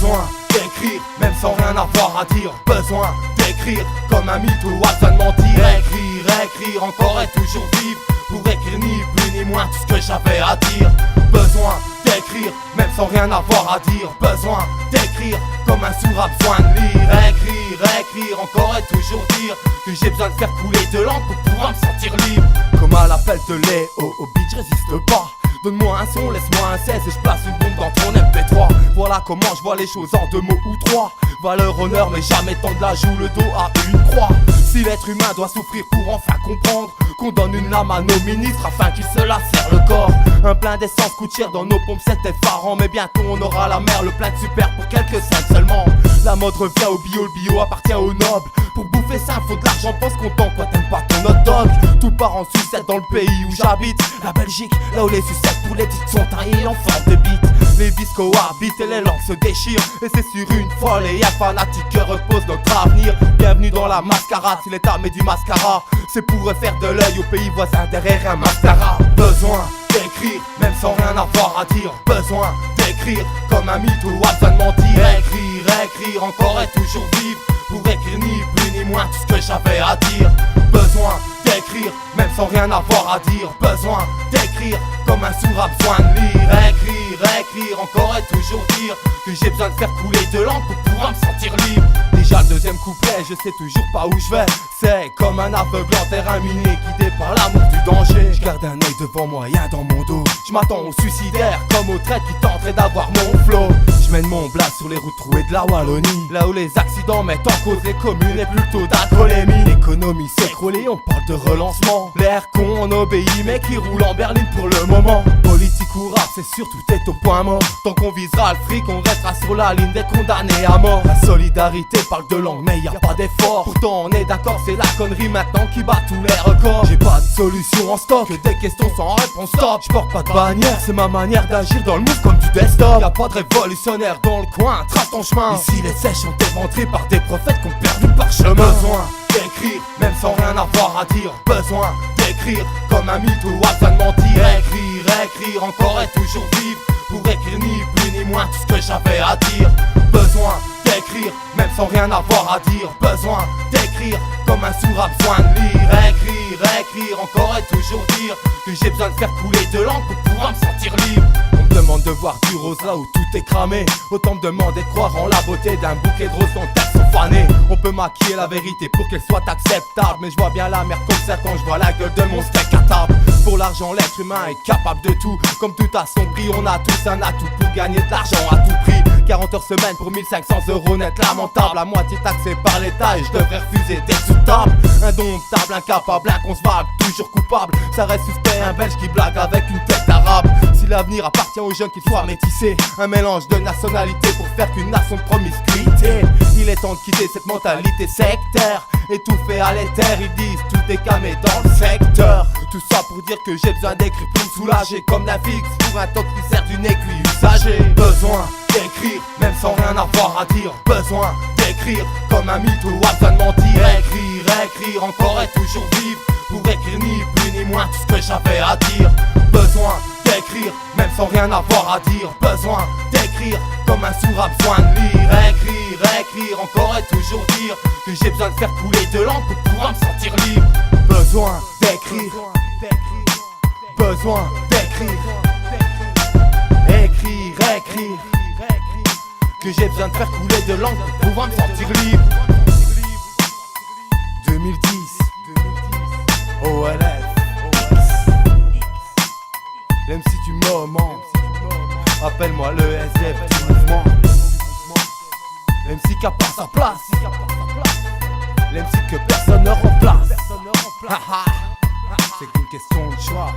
Besoin d'écrire, même sans rien avoir à dire. Besoin d'écrire, comme un mythe ou à de mentir. Écrire, encore et toujours vivre. Pour écrire ni plus ni moins tout ce que j'avais à dire. Besoin d'écrire, même sans rien avoir à dire. Besoin d'écrire, comme un sourd a besoin de lire. Écrire, encore et toujours dire que j'ai besoin de faire couler de l'encre pour pouvoir me sentir libre. Comme à l'appel de Léo, au beat je résiste pas. Donne-moi un son, laisse-moi un 16 et je place une bombe dans ton MP3. Voilà comment je vois les choses en 2 mots ou 3. Valeur, honneur, mais jamais tendre la joue, le dos à une croix. Si l'être humain doit souffrir pour enfin comprendre qu'on donne une lame à nos ministres afin qu'ils se lacèrent le corps. Un plein d'essence coûte cher dans nos pompes, c'est effarant. Mais bientôt on aura la mer, le plein de super pour quelques cents seulement. La mode revient au bio, le bio appartient aux nobles. Pour bouffer ça, faut de l'argent, pense content quoi t'aimes pas ton hot dog. Tout part en sucette dans le pays où j'habite, la Belgique, là où les sucettes pour les petites sont taillées en forme de bite. Les vis cohabitent et les langues se déchirent. Et c'est sur une folle et un fanatique que repose notre avenir. Bienvenue dans la mascarade, si l'état met du mascara, c'est pour refaire de l'œil au pays voisin derrière un mascara. Besoin d'écrire, même sans rien avoir à dire. Besoin d'écrire, comme un mythe ou à besoin de mentir. Écrire, encore et toujours vivre. Pour écrire ni plus ni moins tout ce que j'avais à dire. Besoin d'écrire, même sans rien avoir à dire. Besoin d'écrire, comme un sourd a besoin de lire. Écrire, encore et toujours dire que j'ai besoin de faire couler de l'encre pour pouvoir me sentir libre. Déjà le deuxième couplet, je sais toujours pas où je vais. C'est comme un aveugle en terrain miné, guidé par l'amour du danger. Je garde un œil devant moi, rien dans mon dos. Je m'attends au suicidaire, comme au traître qui tenterait d'avoir mon flow. Je mène mon blast sur les routes trouées de la Wallonie, là où les accidents mettent en cause les communes et plutôt d'alcoolémie. L'économie s'écroule et on parle de relancement. L'air con on obéit mais qui roule en berline pour le moment. Politique ou rap, c'est sûr tout est au point mort. Tant qu'on visera le fric, on restera sur la ligne des condamnés à mort. La solidarité parle de langue mais y a pas d'effort. Pourtant on est d'accord, c'est la connerie maintenant qui bat tous les records. J'ai pas de solution en stock, que des questions sans réponse stop. J'porte pas de bannière, c'est ma manière d'agir dans le move comme du desktop. Y'a pas de révolutionnaire dans le coin, trace ton chemin. Ici les sèches sont éventrées par des prophètes qu'on perdu par chemin. Besoin d'écrire, même sans rien avoir à dire. Besoin d'écrire, comme un mythe ou à besoin de mentir. Écrire, encore et toujours vivre. Pour écrire ni plus ni moins tout ce que j'avais à dire. Besoin d'écrire, même sans rien avoir à dire. Besoin d'écrire, comme un sourd a besoin de lire. Écrire, encore et toujours dire que j'ai besoin de faire couler de l'encre pour pouvoir me sentir libre. On me demande de voir du rose là où tout est cramé. Autant me demander de croire en la beauté d'un bouquet de roses dont elles sont fanées. On peut maquiller la vérité pour qu'elle soit acceptable, mais je vois bien la merde comme ça quand je vois la gueule de mon steak à table. Pour l'argent l'être humain est capable de tout. Comme tout a son prix, on a tous un atout pour gagner de l'argent à tout prix. 40 heures semaine pour 1500 € net, lamentable. À moitié taxé par l'état et je devrais refuser d'être sous table. Indomptable, incapable, inconcevable, toujours coupable. Ça reste suspect, un belge qui blague avec une tête arabe. Si l'avenir appartient aux jeunes, qu'il soit métissé, un mélange de nationalités pour faire qu'une nation de promiscuité. Il est temps de quitter cette mentalité sectaire, étouffée à l'éther, ils disent tout est camé dans le secteur. Tout ça pour dire que j'ai besoin d'écrire pour me soulager, comme la fixe pour un toc qui sert d'une aiguille usagée. Besoin d'écrire, même sans rien avoir à dire. Besoin d'écrire, comme un mythe ou à besoin de mentir. Écrire, encore et toujours vivre. Pour écrire ni plus ni moins tout ce que j'avais à dire. Besoin d'écrire, même sans rien avoir à dire. Besoin d'écrire, comme un sourd a besoin de lire. Écrire, encore et toujours dire que j'ai besoin de faire couler de l'encre pour pouvoir me sentir libre. Besoin d'écrire, besoin d'écrire. Écrire, que j'ai besoin de faire couler de l'encre pour pouvoir me sentir libre. 2010 OLF l'MC du moment. Appelle-moi le SF du mouvement. L'MC qui a pas sa place, l'MC que personne ne remplace. C'est qu'une question de choix.